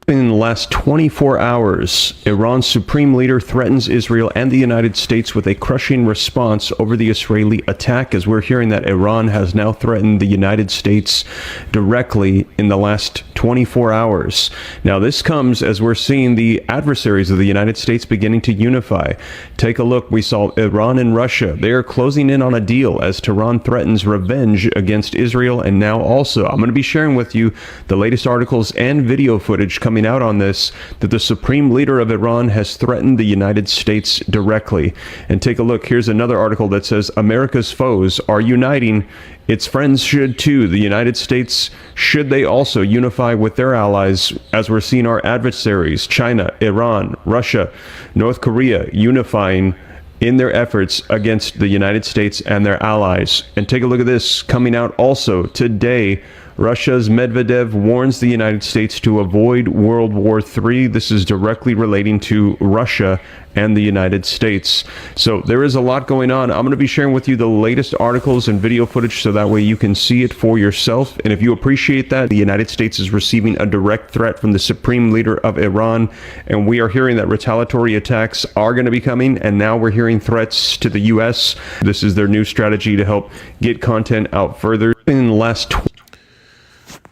In the last 24 hours, Iran's supreme leader threatens Israel and the United States with a crushing response over the Israeli attack, as we're hearing that Iran has now threatened the United States directly in the last 24 hours. Now, this comes as we're seeing the adversaries of the United States beginning to unify. Take a look. We saw Iran and Russia. They are closing in on a deal as Tehran threatens revenge against Israel. And now also, I'm going to be sharing with you the latest articles and video footage coming out on this, that the supreme leader of Iran has threatened the United States directly. And take a look. Here's another article that says America's foes are uniting. Its friends should too. The United States, should they also unify with their allies, as we're seeing our adversaries, China, Iran, Russia, North Korea, unifying in their efforts against the United States and their allies. And take a look at this coming out also today. Russia's Medvedev warns the United States to avoid World War III. This is directly relating to Russia and the United States. So there is a lot going on. I'm going to be sharing with you the latest articles and video footage so that way you can see it for yourself. And if you appreciate that, the United States is receiving a direct threat from the supreme leader of Iran. And we are hearing that retaliatory attacks are going to be coming. And now we're hearing threats to the U.S. This is their new strategy to help get content out further. In the last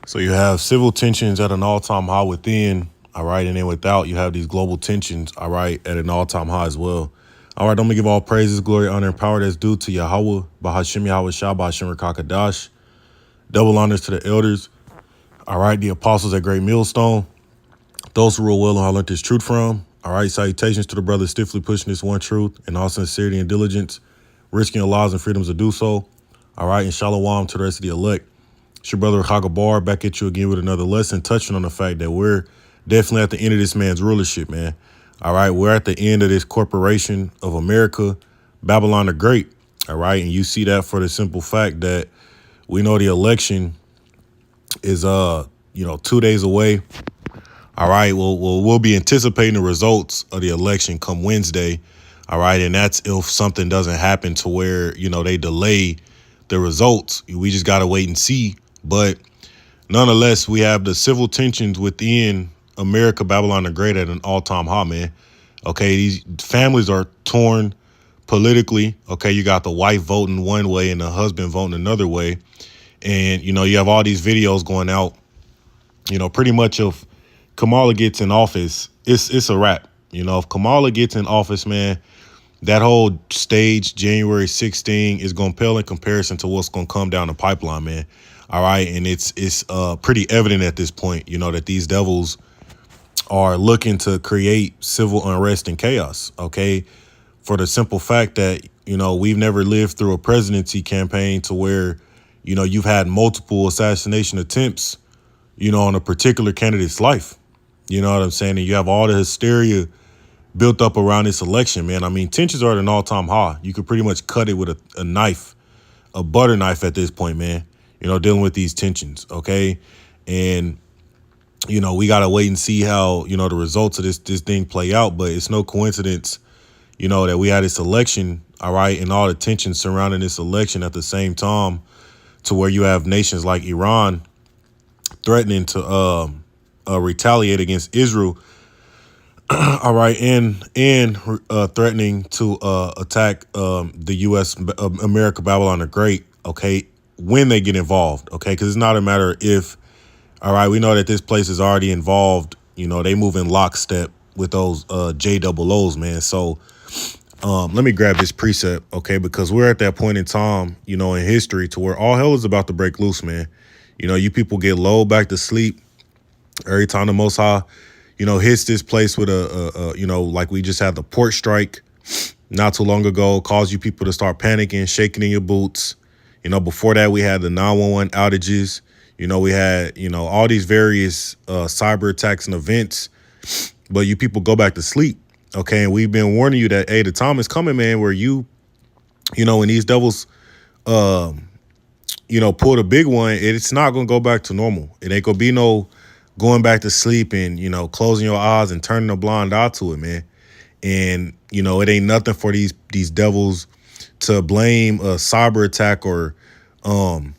So you have civil tensions at an all-time high within, all right, and then without, you have these global tensions, all right, at an all-time high as well. All right, I'm going to give all praises, glory, honor, and power that's due to Yahweh, Bahashim Yahweh Shah, Bahashim Rakakadash. Double honors to the elders, all right, the apostles at Great Millstone, those who rule well and I learned this truth from. All right, salutations to the brothers stiffly pushing this one truth in all sincerity and diligence, risking your lives and freedoms to do so. All right, and shalom to the rest of the elect. It's your brother Hagabar back at you again with another lesson, touching on the fact that we're definitely at the end of this man's rulership, man. All right, we're at the end of this corporation of America, Babylon the Great. All right, and you see that for the simple fact that we know the election is 2 days away. All right, we'll be anticipating the results of the election come Wednesday. All right, and that's if something doesn't happen to where they delay the results. We just got to wait and see. But nonetheless, we have the civil tensions within America, Babylon the Great at an all-time high, man. Okay, these families are torn politically. Okay, you got the wife voting one way and the husband voting another way. And, you have all these videos going out, pretty much if Kamala gets in office, it's a wrap. If Kamala gets in office, man, that whole stage, January 16, is going to pale in comparison to what's going to come down the pipeline, man. All right. And it's pretty evident at this point, that these devils are looking to create civil unrest and chaos. OK, for the simple fact that, we've never lived through a presidency campaign to where, you've had multiple assassination attempts, on a particular candidate's life. You know what I'm saying? And you have all the hysteria built up around this election, man. I mean, tensions are at an all-time high. You could pretty much cut it with a knife, a butter knife at this point, man, dealing with these tensions, okay? And, we got to wait and see how, the results of this thing play out. But it's no coincidence, that we had this election, all right, and all the tensions surrounding this election at the same time to where you have nations like Iran threatening to retaliate against Israel. All right, and threatening to attack the U.S., America, Babylon the Great, okay, when they get involved, okay, because it's not a matter if, all right, we know that this place is already involved, they move in lockstep with those JOOs, man. So let me grab this precept, okay, because we're at that point in time, in history to where all hell is about to break loose, man. You people get lulled back to sleep every time the Most High hits this place with like we just had the port strike not too long ago, caused you people to start panicking, shaking in your boots. Before that, we had the 911 outages. We had, all these various cyber attacks and events. But you people go back to sleep. OK, and we've been warning you that, hey, the time is coming, man, where when these devils, pull the big one, it's not going to go back to normal. It ain't going to be no going back to sleep and, closing your eyes and turning a blind eye to it, man. And, it ain't nothing for these devils to blame a cyber attack or an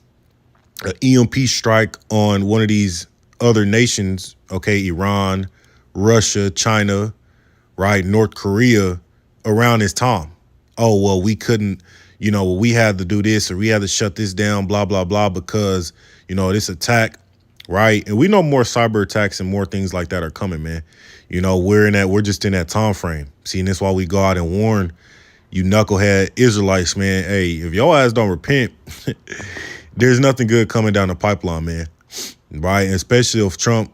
EMP strike on one of these other nations, okay, Iran, Russia, China, right, North Korea around this time. Oh, well, we couldn't, we had to do this or we had to shut this down, blah, blah, blah, because, this attack, right? And we know more cyber attacks and more things like that are coming, man. We're just in that time frame. See, and that's why we go out and warn you knucklehead Israelites, man. Hey, if your ass don't repent, there's nothing good coming down the pipeline, man. Right? And especially if Trump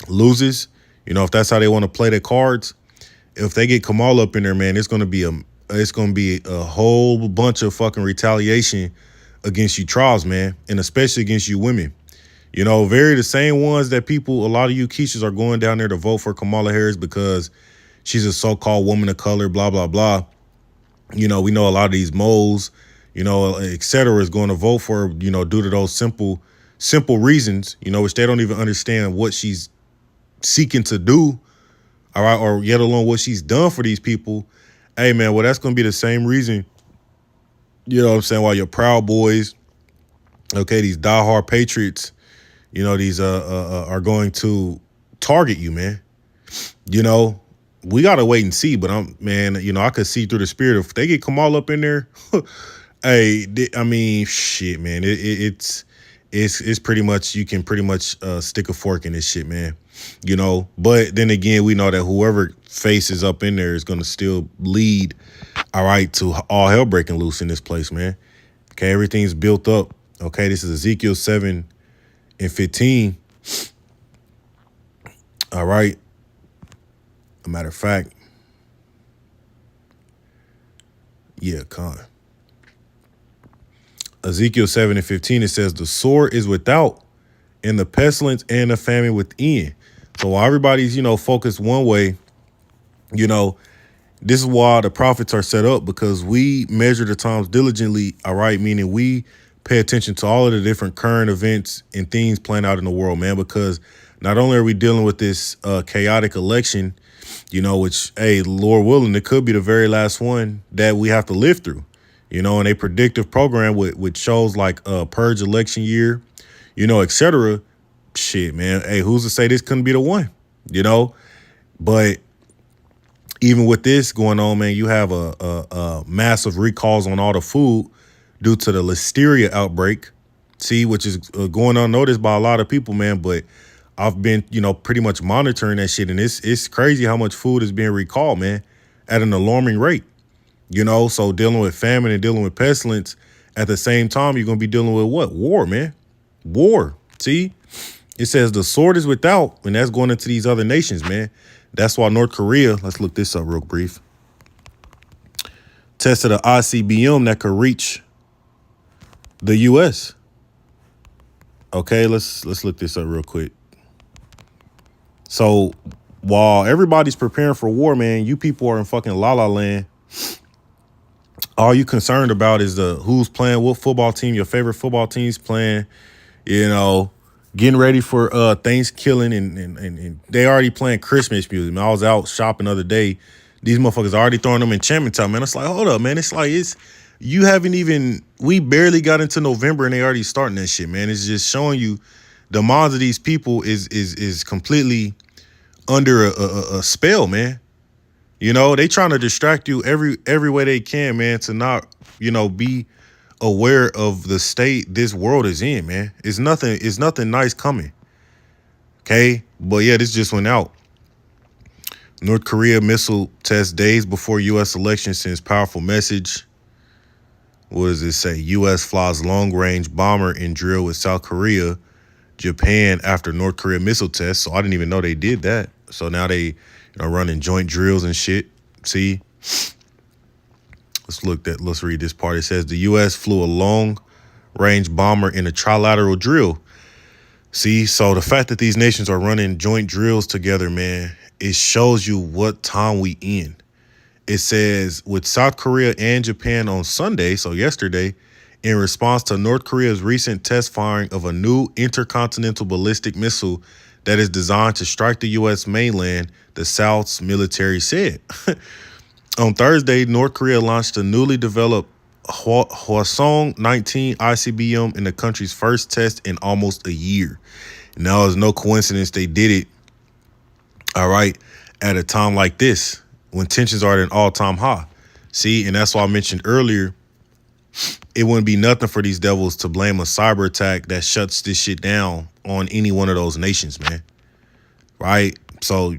loses, if that's how they want to play their cards, if they get Kamal up in there, man, it's gonna be a whole bunch of fucking retaliation against you trolls, man, and especially against you women. Very the same ones that a lot of you Keishas are going down there to vote for Kamala Harris because she's a so-called woman of color, blah, blah, blah. We know a lot of these moles, et cetera, is going to vote for, due to those simple reasons, which they don't even understand what she's seeking to do, all right, or yet alone what she's done for these people. Hey, man, well, that's going to be the same reason, what I'm saying, why your Proud Boys, okay, these diehard patriots, these are going to target you, man. We got to wait and see, but I could see through the spirit. If they get Kamal up in there, hey, shit, man, it's pretty much, you can pretty much stick a fork in this shit, man. But then again, we know that whoever faces up in there is going to still lead, all right, to all hell breaking loose in this place, man. Okay, everything's built up. Okay, this is Ezekiel 7:15. All right. A matter of fact, yeah, con. Ezekiel 7:15, it says, the sword is without, and the pestilence and the famine within. So while everybody's, focused one way, this is why the prophets are set up, because we measure the times diligently, all right, meaning we pay attention to all of the different current events and things playing out in the world, man, because not only are we dealing with this chaotic election, which, hey, Lord willing, it could be the very last one that we have to live through, and a predictive program with shows like Purge election year, et cetera. Shit, man. Hey, who's to say this couldn't be the one, But even with this going on, man, you have a massive recalls on all the food due to the listeria outbreak, see, which is going unnoticed by a lot of people, man. But I've been, pretty much monitoring that shit, and it's crazy how much food is being recalled, man, at an alarming rate. So dealing with famine and dealing with pestilence at the same time, you're gonna be dealing with what? War, man. War. See, it says the sword is without, and that's going into these other nations, man. That's why North Korea, let's look this up real brief, tested an ICBM that could reach the U.S. Okay, let's look this up real quick. So while everybody's preparing for war, man, you people are in fucking la la land. All you concerned about is who's playing, what football team, your favorite football team's playing, getting ready for Thanksgiving, and they already playing Christmas music. Man, I was out shopping the other day. These motherfuckers already throwing them enchantment time, man. It's like, hold up, man. It's like, we barely got into November and they already starting that shit, man. It's just showing you the minds of these people is completely under a spell, man. They trying to distract you every way they can, man, to not, be aware of the state this world is in, man. It's nothing nice coming. Okay? But yeah, this just went out. North Korea missile test days before U.S. election sends powerful message. What does it say? U.S. flies long-range bomber in drill with South Korea, Japan after North Korea missile test. So I didn't even know they did that. So now they running joint drills and shit. See? Let's read this part. It says the U.S. flew a long-range bomber in a trilateral drill. See, so the fact that these nations are running joint drills together, man, it shows you what time we in. It says with South Korea and Japan on Sunday, so yesterday, in response to North Korea's recent test firing of a new intercontinental ballistic missile that is designed to strike the U.S. mainland, the South's military said. On Thursday, North Korea launched a newly developed Hwasong-19 ICBM in the country's first test in almost a year. Now, it's no coincidence they did it, all right, at a time like this when tensions are at an all-time high. See, and that's why I mentioned earlier, it wouldn't be nothing for these devils to blame a cyber attack that shuts this shit down on any one of those nations, man. Right? So,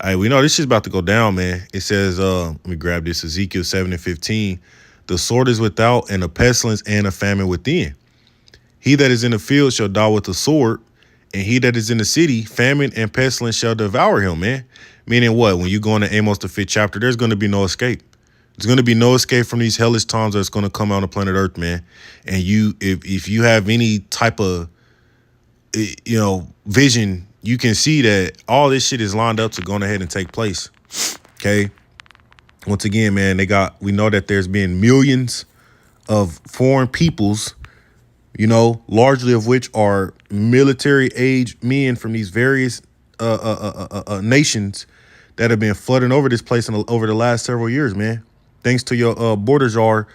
hey, we know this shit's about to go down, man. It says, let me grab this, Ezekiel 7:15. The sword is without, and a pestilence and a famine within. He that is in the field shall die with the sword, and he that is in the city, famine and pestilence shall devour him, man. Meaning what? When you go into Amos the 5th chapter, there's going to be no escape. There's going to be no escape from these hellish times that's going to come out on planet Earth, man. And if you have any type of, vision, you can see that all this shit is lined up to go ahead and take place. Okay. Once again, man, we know that there's been millions of foreign peoples, largely of which are military age men from these various nations that have been flooding over this place over the last several years, man. Thanks to your border czar,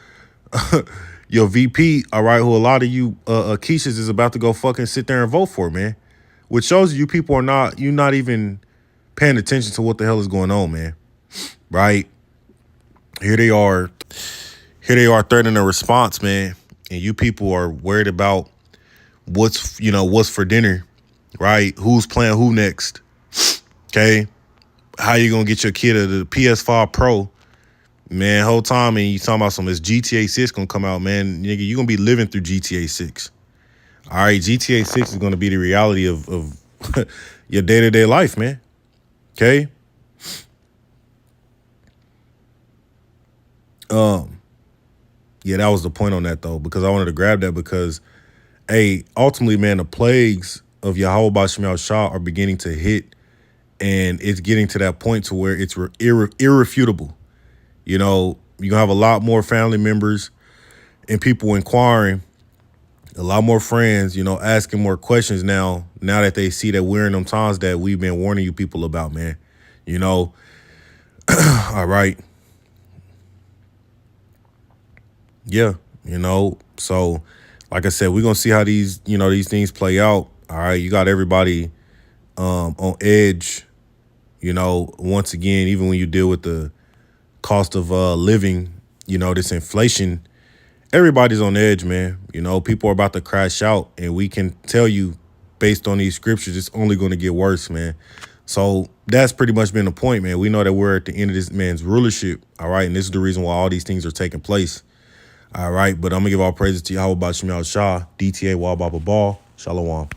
your VP, all right, who a lot of you Keishas is about to go fucking sit there and vote for, man. Which shows you people are not even paying attention to what the hell is going on, man. Right? Here they are threatening a response, man. And you people are worried about what's for dinner, right? Who's playing who next? Okay. How you gonna get your kid the PS5 Pro? Man, whole time, and you talking about some, this GTA 6 gonna come out, man. Nigga, you gonna be living through GTA 6. All right, GTA 6 is gonna be the reality of your day-to-day life, man. Okay? Yeah, that was the point on that, though, because I wanted to grab that because, hey, ultimately, man, the plagues of Yahweh B'Shem Yahushua are beginning to hit, and it's getting to that point to where it's irrefutable. You're going to have a lot more family members and people inquiring, a lot more friends, asking more questions now that they see that we're in them times that we've been warning you people about, man. All right. Yeah, so like I said, we're going to see how these things play out. All right. You got everybody on edge, once again, even when you deal with the cost of living, this inflation, everybody's on edge, man. People are about to crash out, and we can tell you based on these scriptures, it's only going to get worse, man. So that's pretty much been the point, man. We know that we're at the end of this man's rulership. All right. And this is the reason why all these things are taking place. All right. But I'm going to give all praises to Yahweh B'Shem Yahushua, DTA, Wah Baba Ball. Shalom.